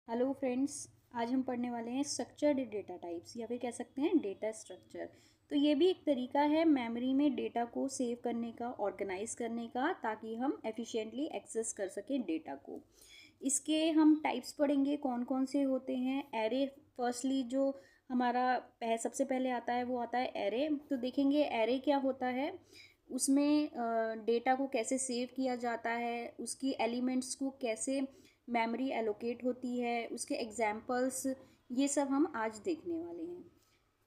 Hello friends. आज हम पढ़ने वाले हैं स्ट्रक्चर्ड डेटा टाइप्स या फिर कह सकते हैं डेटा स्ट्रक्चर। तो ये भी एक तरीका है मेमोरी में डेटा को सेव करने का, ऑर्गेनाइज करने का, ताकि हम एफिशिएंटली एक्सेस कर सकें डेटा को। इसके हम टाइप्स पढ़ेंगे कौन कौन से होते हैं। एरे फर्स्टली जो हमारा सबसे पहले आता है वो आता है एरे। तो देखेंगे एरे क्या होता है, उसमें डेटा को कैसे सेव किया जाता है, उसकी एलिमेंट्स को कैसे मेमोरी एलोकेट होती है, उसके एग्जाम्पल्स, ये सब हम आज देखने वाले हैं।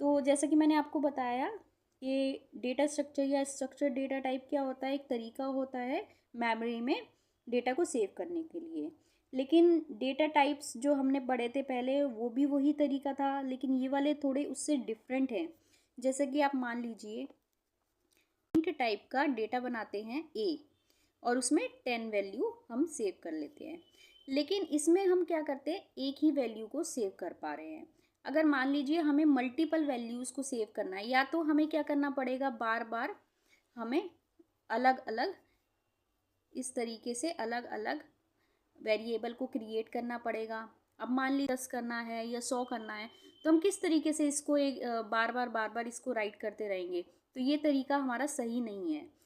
तो जैसा कि मैंने आपको बताया कि डेटा स्ट्रक्चर या स्ट्रक्चर डेटा टाइप क्या होता है, एक तरीका होता है मेमोरी में डेटा को सेव करने के लिए। लेकिन डेटा टाइप्स जो हमने पढ़े थे पहले वो भी वही तरीका था, लेकिन ये वाले थोड़े उससे डिफरेंट हैं। जैसे कि आप मान लीजिए इंट टाइप का डेटा बनाते हैं ए और उसमें 10 वैल्यू हम सेव कर लेते हैं। लेकिन इसमें हम क्या करते हैं, एक ही वैल्यू को सेव कर पा रहे हैं। अगर मान लीजिए हमें मल्टीपल वैल्यूज़ को सेव करना है, या तो हमें क्या करना पड़ेगा, बार बार हमें अलग अलग इस तरीके से अलग अलग वेरिएबल को क्रिएट करना पड़ेगा। अब मान लीजिए 10 करना है या 100 करना है, तो हम किस तरीके से इसको एक बार बार इसको राइट करते रहेंगे। तो ये तरीका हमारा सही नहीं है।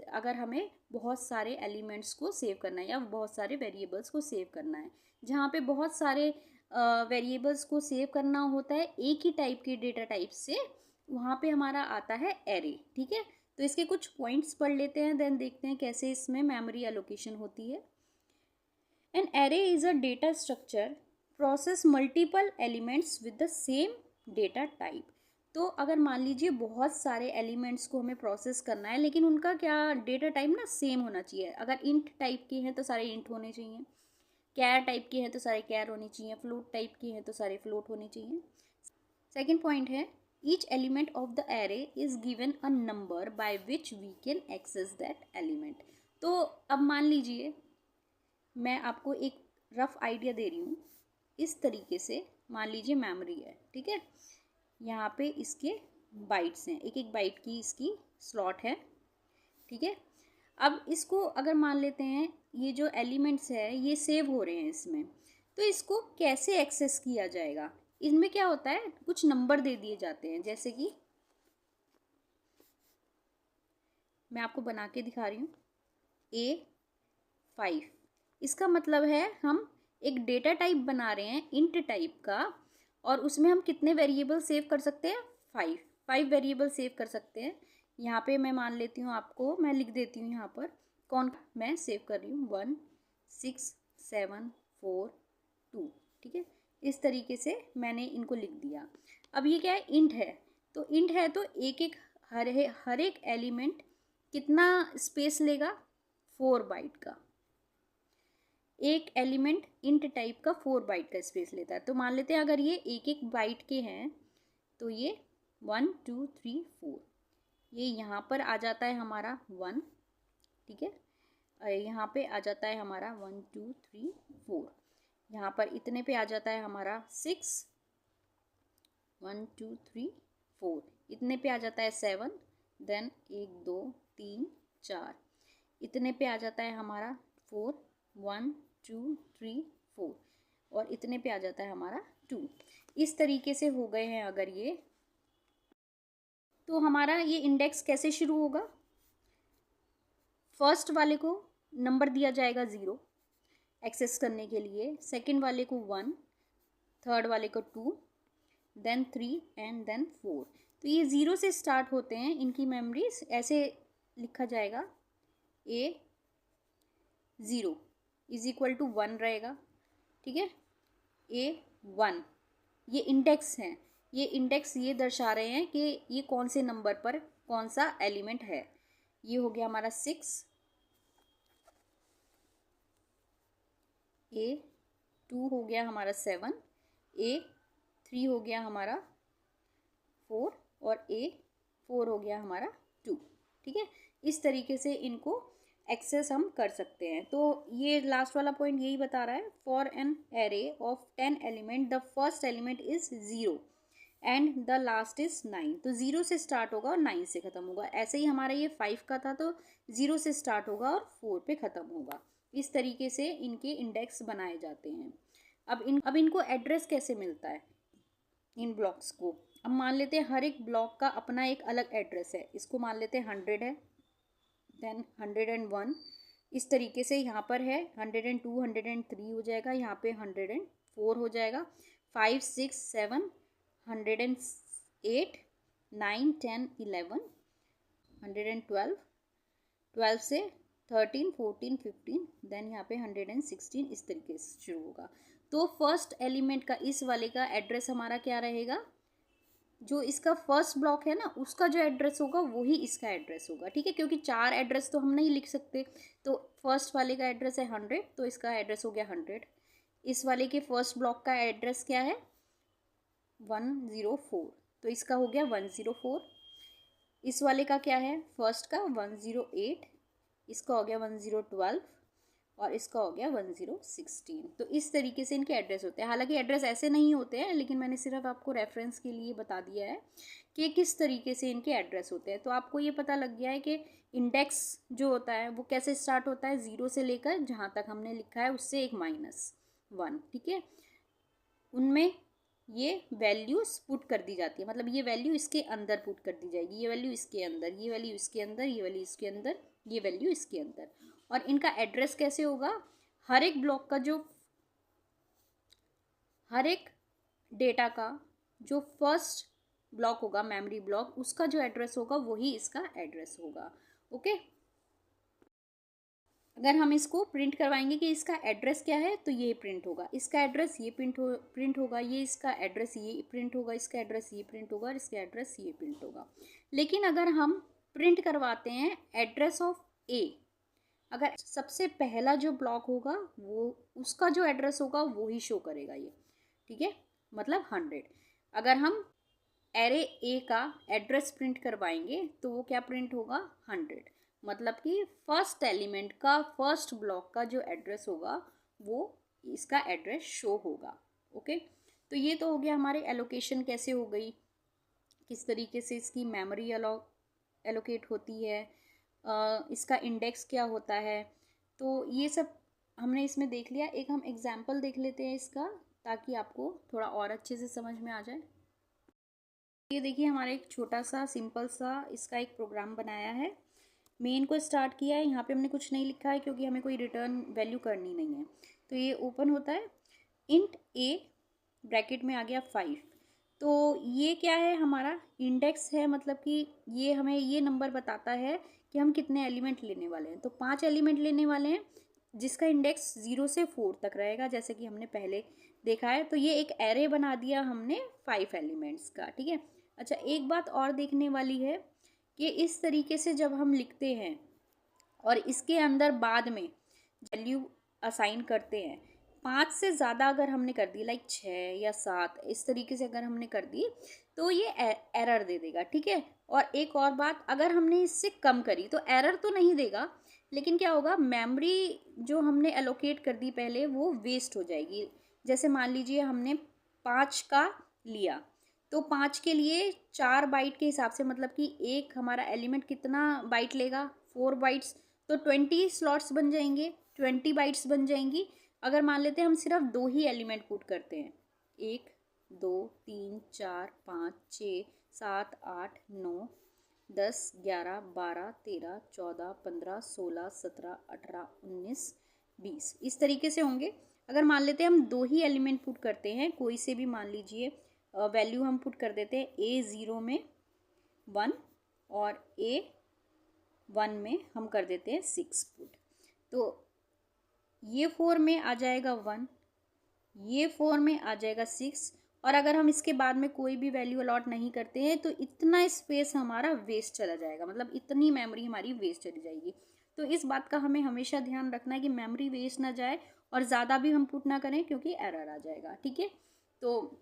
अगर हमें बहुत सारे एलिमेंट्स को सेव करना है या बहुत सारे वेरिएबल्स को सेव करना है, जहाँ पे बहुत सारे वेरिएबल्स को सेव करना होता है एक ही टाइप के डेटा टाइप से, वहाँ पे हमारा आता है एरे। ठीक है, तो इसके कुछ पॉइंट्स पढ़ लेते हैं, देन देखते हैं कैसे इसमें मेमोरी एलोकेशन होती है। An array is a data structure process multiple elements with the same data type। तो अगर मान लीजिए बहुत सारे एलिमेंट्स को हमें प्रोसेस करना है, लेकिन उनका क्या डेटा टाइप ना सेम होना चाहिए। अगर इंट टाइप के हैं तो सारे इंट होने चाहिए, कैर टाइप के हैं तो सारे कैर होने चाहिए, फ्लोट टाइप के हैं तो सारे फ्लोट होने चाहिए। सेकेंड पॉइंट है each element of the array is given a number by which we can access that element. तो अब मान लीजिए मैं आपको एक रफ आइडिया दे रही हूँ। इस तरीके से मान लीजिए मेमोरी है, ठीक है, यहाँ पे इसके बाइट्स हैं, एक एक बाइट की इसकी स्लॉट है। ठीक है, अब इसको अगर मान लेते हैं ये जो एलिमेंट्स है ये सेव हो रहे हैं इसमें, तो इसको कैसे एक्सेस किया जाएगा। इनमें क्या होता है, कुछ नंबर दे दिए जाते हैं, जैसे कि मैं आपको बना के दिखा रही हूँ A5। इसका मतलब है हम एक डेटा टाइप बना रहे हैं इंट टाइप का, और उसमें हम कितने वेरिएबल सेव कर सकते हैं, 5 वेरिएबल सेव कर सकते हैं। यहाँ पे मैं मान लेती हूँ, आपको मैं लिख देती हूँ यहाँ पर कौन मैं सेव कर रही हूँ, 1 6 7 4 2। ठीक है, इस तरीके से मैंने इनको लिख दिया। अब ये क्या है, इंट है, तो इंट है तो एक एक हर एक एलिमेंट कितना स्पेस लेगा, 4 बाइट का। एक एलिमेंट इंट टाइप का 4 बाइट का स्पेस लेता है। तो मान लेते हैं अगर ये एक एक बाइट के हैं तो ये 1 2 3 4, ये यहाँ पर आ जाता है हमारा 1। ठीक है, यहाँ पे आ जाता है हमारा 1 2 3 4, यहाँ पर इतने पे आ जाता है हमारा 6 1 2 3 4, इतने पे आ जाता है 7, देन 1 2 3 4, इतने पे आ जाता है हमारा 4 1 2 3 4, और इतने पे आ जाता है हमारा 2। इस तरीके से हो गए हैं अगर ये, तो हमारा ये इंडेक्स कैसे शुरू होगा, फर्स्ट वाले को नंबर दिया जाएगा 0 एक्सेस करने के लिए, सेकंड वाले को 1, थर्ड वाले को 2, देन 3 एंड देन 4। तो ये 0 से स्टार्ट होते हैं इनकी मेमोरीज। ऐसे लिखा जाएगा A0 इज इक्वल टू 1 रहेगा। ठीक है, A1 ये इंडेक्स हैं, ये इंडेक्स ये दर्शा रहे हैं कि ये कौन से नंबर पर कौन सा एलिमेंट है। ये हो गया हमारा 6, A2 हो गया हमारा 7, A3 हो गया हमारा 4, और A4 हो गया हमारा 2। ठीक है, इस तरीके से इनको एक्सेस हम कर सकते हैं। तो ये लास्ट वाला पॉइंट यही बता रहा है, for an array of 10 element the first element is 0 and the last is 9। तो 0 से स्टार्ट होगा और 9 से ख़त्म होगा। ऐसे ही हमारा ये 5 का था, तो 0 से स्टार्ट होगा और 4 पे ख़त्म होगा। इस तरीके से इनके इंडेक्स बनाए जाते हैं। अब इनको एड्रेस कैसे मिलता है इन ब्लॉक्स को। अब मान लेते हैं हर एक ब्लॉक का अपना एक अलग एड्रेस है, इसको मान लेते हैं 100 है, देन 101, इस तरीके से यहाँ पर है 102, 103 हो जाएगा, यहाँ पे 104 हो जाएगा, 5, 6, 7, 108, 9, 10, 11, 112, 12 से 13, 14, 15, देन यहाँ पे 116, इस तरीके से शुरू होगा। तो फर्स्ट एलिमेंट का इस वाले का एड्रेस हमारा क्या रहेगा, जो इसका फर्स्ट ब्लॉक है ना उसका जो एड्रेस होगा वही इसका एड्रेस होगा, ठीक है, क्योंकि 4 एड्रेस तो हम नहीं लिख सकते। तो फर्स्ट वाले का एड्रेस है 100, तो इसका एड्रेस हो गया 100। इस वाले के फर्स्ट ब्लॉक का एड्रेस क्या है 104, तो इसका हो गया 104। इस वाले का क्या है फर्स्ट का 108, इसका हो गया 1012 और इसका हो गया 1016। तो इस तरीके से इनके एड्रेस होते हैं। हालांकि एड्रेस ऐसे नहीं होते हैं, लेकिन मैंने सिर्फ आपको रेफरेंस के लिए बता दिया है कि किस तरीके से इनके एड्रेस होते हैं। तो आपको ये पता लग गया है कि इंडेक्स जो होता है वो कैसे स्टार्ट होता है, 0 से लेकर जहाँ तक हमने लिखा है उससे एक -1, ठीक है, उनमें ये वैल्यूज पुट कर दी जाती है, मतलब ये वैल्यू इसके अंदर पुट कर दी जाएगी, ये वैल्यू इसके अंदर, ये वैल्यू इसके अंदर, ये वैल्यू इसके अंदर, ये वैल्यू इसके अंदर। और इनका एड्रेस कैसे होगा, हर एक ब्लॉक का जो हर एक डेटा का जो फर्स्ट ब्लॉक होगा मेमोरी ब्लॉक, उसका जो एड्रेस होगा वही इसका एड्रेस होगा। ओके, अगर हम इसको प्रिंट करवाएंगे कि इसका एड्रेस क्या है तो ये प्रिंट होगा, इसका एड्रेस ये प्रिंट होगा, ये इसका एड्रेस ये प्रिंट होगा, इसका एड्रेस ये प्रिंट होगा और इसका एड्रेस ये प्रिंट होगा। लेकिन अगर हम प्रिंट करवाते हैं एड्रेस ऑफ ए, अगर सबसे पहला जो ब्लॉक होगा वो उसका जो एड्रेस होगा वो ही शो करेगा ये, ठीक है, मतलब 100। अगर हम एरे ए का एड्रेस प्रिंट करवाएंगे तो वो क्या प्रिंट होगा 100, मतलब कि फर्स्ट एलिमेंट का फर्स्ट ब्लॉक का जो एड्रेस होगा वो इसका एड्रेस शो होगा। ओके, तो ये तो हो गया हमारे एलोकेशन कैसे हो गई, किस तरीके से इसकी मेमोरी एलोकेट होती है, इसका इंडेक्स क्या होता है, तो ये सब हमने इसमें देख लिया। एक हम एग्जाम्पल देख लेते हैं इसका, ताकि आपको थोड़ा और अच्छे से समझ में आ जाए। ये देखिए हमारा एक छोटा सा सिंपल सा इसका एक प्रोग्राम बनाया है। मेन को स्टार्ट किया है, यहाँ पे हमने कुछ नहीं लिखा है क्योंकि हमें कोई रिटर्न वैल्यू करनी नहीं है। तो ये ओपन होता है, इंट ए ब्रैकेट में आ गया 5। तो ये क्या है हमारा इंडेक्स है, मतलब कि ये हमें ये नंबर बताता है कि हम कितने एलिमेंट लेने वाले हैं। तो 5 एलिमेंट लेने वाले हैं जिसका इंडेक्स 0 से 4 तक रहेगा, जैसे कि हमने पहले देखा है। तो ये एक एरे बना दिया हमने 5 एलिमेंट्स का, ठीक है। अच्छा, एक बात और देखने वाली है कि इस तरीके से जब हम लिखते हैं और इसके अंदर बाद में वैल्यू असाइन करते हैं, 5 से ज़्यादा अगर हमने कर दी, लाइक 6 या 7 इस तरीके से अगर हमने कर दी तो ये एरर दे देगा, ठीक है। और एक और बात, अगर हमने इससे कम करी तो एरर तो नहीं देगा, लेकिन क्या होगा, मेमोरी जो हमने एलोकेट कर दी पहले वो वेस्ट हो जाएगी। जैसे मान लीजिए हमने 5 का लिया, तो 5 के लिए 4 बाइट के हिसाब से, मतलब कि एक हमारा एलिमेंट कितना बाइट लेगा 4 बाइट्स, तो 20 स्लॉट्स बन जाएंगे, 20 बाइट्स बन जाएंगी। अगर मान लेते हैं हम सिर्फ 2 ही एलिमेंट पुट करते हैं, 1, 2, 3, 4, 5, 6, 7, 8, 9, 10, 11, 12, 13, 14, 15, 16, 17, 18, 19, 20 इस तरीके से होंगे। अगर मान लेते हैं हम 2 ही एलिमेंट पुट करते हैं, कोई से भी मान लीजिए वैल्यू हम पुट कर देते हैं, A0 में 1 और A1 में हम कर देते हैं 6 पुट, तो ये 4 में आ जाएगा 1, ये 4 में आ जाएगा 6। और अगर हम इसके बाद में कोई भी वैल्यू अलॉट नहीं करते हैं तो इतना स्पेस हमारा वेस्ट चला जाएगा, मतलब इतनी मेमोरी हमारी वेस्ट चली जाएगी। तो इस बात का हमें हमेशा ध्यान रखना है कि मेमोरी वेस्ट ना जाए और ज़्यादा भी हम पुट ना करें, क्योंकि एरर आ जाएगा, ठीक है। तो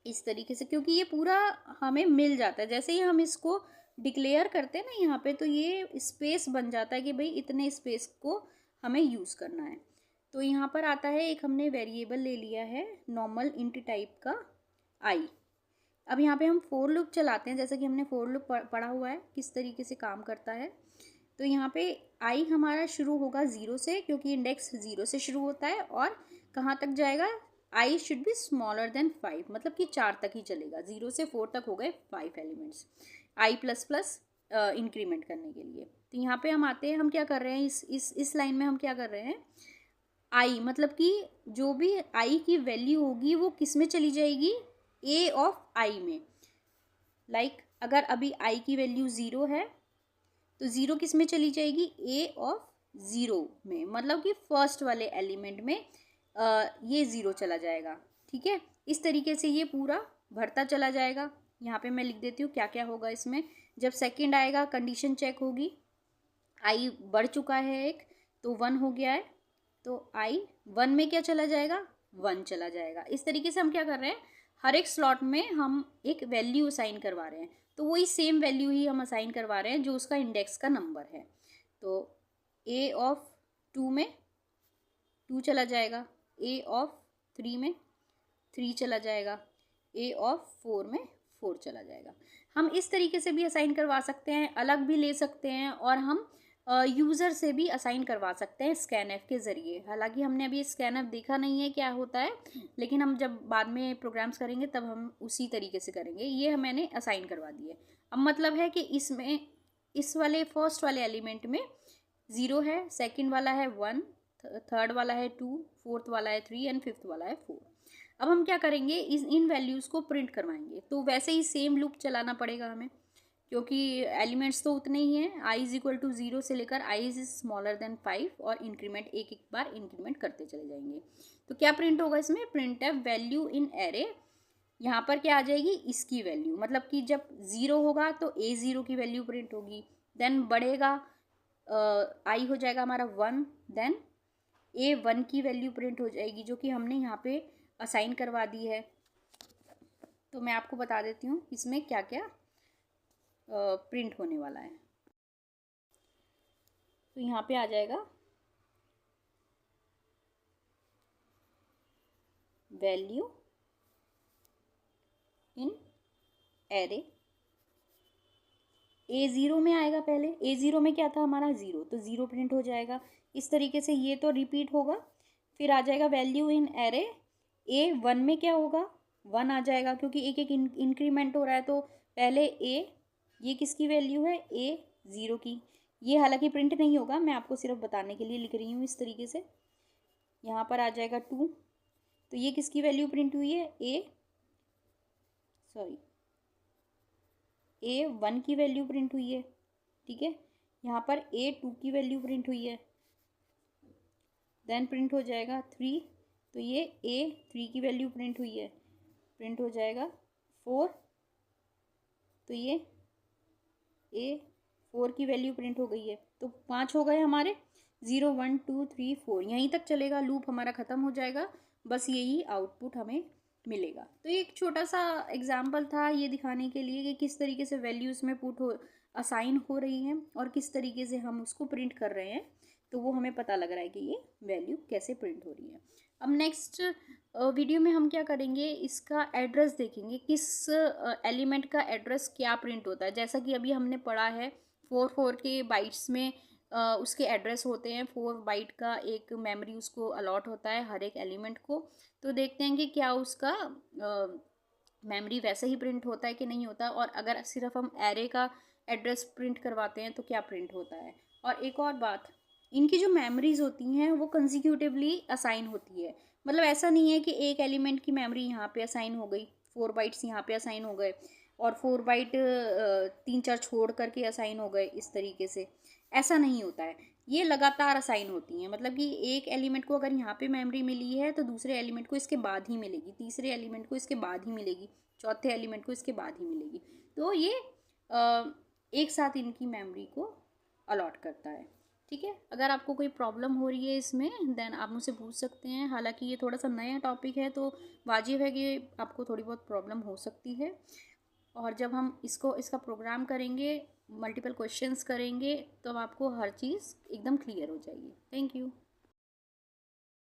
इस तरीके से, क्योंकि ये पूरा हमें मिल जाता है, जैसे ही हम इसको डिक्लेयर करते हैं ना यहाँ पे, तो ये स्पेस बन जाता है कि भाई इतने स्पेस को हमें यूज़ करना है। तो यहाँ पर आता है, एक हमने वेरिएबल ले लिया है नॉर्मल इंट टाइप का आई। अब यहाँ पे हम फॉर लूप चलाते हैं, जैसा कि हमने फॉर लूप पढ़ा हुआ है किस तरीके से काम करता है। तो यहाँ पे आई हमारा शुरू होगा 0 से, क्योंकि इंडेक्स 0 से शुरू होता है, और कहाँ तक जाएगा I should be smaller than 5, मतलब कि 4 तक ही चलेगा, 0 से 4 तक हो गए 5 एलिमेंट्स आई प्लस प्लस इंक्रीमेंट करने के लिए। तो यहाँ पे हम आते हैं, हम क्या कर रहे हैं, इस लाइन में हम क्या कर रहे हैं, आई मतलब कि जो भी आई की वैल्यू होगी वो किस में चली जाएगी, ए ऑफ आई में। लाइक अगर अभी आई की वैल्यू 0 है तो 0 किस में चली जाएगी, ए ऑफ 0 में, मतलब कि फर्स्ट वाले एलिमेंट में ये 0 चला जाएगा। ठीक है, इस तरीके से ये पूरा भरता चला जाएगा। यहाँ पे मैं लिख देती हूँ क्या क्या होगा इसमें। जब सेकंड आएगा कंडीशन चेक होगी, आई बढ़ चुका है एक, तो 1 हो गया है, तो आई 1 में क्या चला जाएगा, 1 चला जाएगा। इस तरीके से हम क्या कर रहे हैं, हर एक स्लॉट में हम एक वैल्यू असाइन करवा रहे हैं, तो वही सेम वैल्यू ही हम असाइन करवा रहे हैं जो उसका इंडेक्स का नंबर है। तो ए ऑफ 2 में 2 चला जाएगा, ए ऑफ 3 में 3 चला जाएगा, ए ऑफ 4 में 4 चला जाएगा। हम इस तरीके से भी असाइन करवा सकते हैं, अलग भी ले सकते हैं, और हम यूज़र से भी असाइन करवा सकते हैं स्कैनएफ के ज़रिए। हालांकि हमने अभी स्कैनएफ देखा नहीं है क्या होता है, लेकिन हम जब बाद में प्रोग्राम्स करेंगे तब हम उसी तरीके से करेंगे। ये मैंने असाइन करवा दिए। अब मतलब है कि इसमें इस वाले फर्स्ट वाले एलिमेंट में 0 है, सेकंड वाला है 1, थर्ड वाला है 2, फोर्थ वाला है 3 एंड फिफ्थ वाला है 4। अब हम क्या करेंगे, इन वैल्यूज़ को प्रिंट करवाएंगे। तो वैसे ही सेम लूप चलाना पड़ेगा हमें, क्योंकि एलिमेंट्स तो उतने ही हैं। आई इज इक्वल टू 0 से लेकर आई इज स्मॉलर देन 5, और इंक्रीमेंट एक एक बार इंक्रीमेंट करते चले जाएंगे। तो क्या प्रिंट होगा इसमें, प्रिंट है वैल्यू इन एरे। यहाँ पर क्या आ जाएगी, इसकी वैल्यू, मतलब कि जब 0 होगा तो A0 की वैल्यू प्रिंट होगी, देन बढ़ेगा आई हो जाएगा हमारा 1, देन A1 की वैल्यू प्रिंट हो जाएगी जो कि हमने यहाँ पे असाइन करवा दी है। तो मैं आपको बता देती हूँ इसमें क्या क्या प्रिंट होने वाला है। तो यहाँ पे आ जाएगा वैल्यू इन एरे। A0 में आएगा, पहले A0 में क्या था हमारा 0, तो 0 प्रिंट हो जाएगा। इस तरीके से ये तो रिपीट होगा। फिर आ जाएगा वैल्यू इन एरे, A1 में क्या होगा, 1 आ जाएगा, क्योंकि एक एक इंक्रीमेंट हो रहा है। तो पहले A, ये किसकी वैल्यू है, A0 की। ये हालांकि प्रिंट नहीं होगा, मैं आपको सिर्फ बताने के लिए लिख रही हूँ इस तरीके से। यहाँ पर आ जाएगा 2, तो ये किसकी वैल्यू प्रिंट हुई है, A1 की वैल्यू प्रिंट हुई है। ठीक है, यहाँ पर A2 की वैल्यू प्रिंट हुई है, देन प्रिंट हो जाएगा 3, तो ये A3 की वैल्यू प्रिंट हुई है, प्रिंट हो जाएगा 4, तो ये A4 की वैल्यू प्रिंट हो गई है। तो 5 हो गए हमारे, 0 1 2 3 4, यहीं तक चलेगा, लूप हमारा ख़त्म हो जाएगा। बस यही आउटपुट हमें मिलेगा। तो एक छोटा सा एग्जाम्पल था ये दिखाने के लिए कि किस तरीके से वैल्यूज़ में पुट हो असाइन हो रही हैं और किस तरीके से हम उसको प्रिंट कर रहे हैं। तो वो हमें पता लग रहा है कि ये वैल्यू कैसे प्रिंट हो रही है। अब नेक्स्ट वीडियो में हम क्या करेंगे, इसका एड्रेस देखेंगे, किस एलिमेंट का एड्रेस क्या प्रिंट होता है। जैसा कि अभी हमने पढ़ा है 4 के बाइट्स में उसके एड्रेस होते हैं, 4 बाइट का एक मेमोरी उसको अलॉट होता है हर एक एलिमेंट को। तो देखते हैं कि क्या उसका मेमोरी वैसे ही प्रिंट होता है कि नहीं होता, और अगर सिर्फ हम एरे का एड्रेस प्रिंट करवाते हैं तो क्या प्रिंट होता है। और एक और बात, इनकी जो मेमोरीज होती हैं वो कंसिक्यूटिवली असाइन होती है। मतलब ऐसा नहीं है कि एक एलिमेंट की मेमोरी यहाँ पे असाइन हो गई, 4 बाइट्स यहाँ पे असाइन हो गए और 4 बाइट 3-4 छोड़ करके असाइन हो गए, इस तरीके से ऐसा नहीं होता है। ये लगातार असाइन होती हैं, मतलब कि एक एलिमेंट को अगर यहाँ पे मेमोरी मिली है तो दूसरे एलिमेंट को इसके बाद ही मिलेगी, तीसरे एलिमेंट को इसके बाद ही मिलेगी, चौथे एलिमेंट को इसके बाद ही मिलेगी। तो ये एक साथ इनकी मेमोरी को अलॉट करता है। ठीक है, अगर आपको कोई प्रॉब्लम हो रही है इसमें देन आप मुझसे पूछ सकते हैं। हालांकि ये थोड़ा सा नया टॉपिक है तो वाजिब है कि आपको थोड़ी बहुत प्रॉब्लम हो सकती है। और जब हम इसका प्रोग्राम करेंगे, मल्टीपल क्वेश्चंस करेंगे, तो आपको हर चीज़ एकदम क्लियर हो जाएगी। Thank you.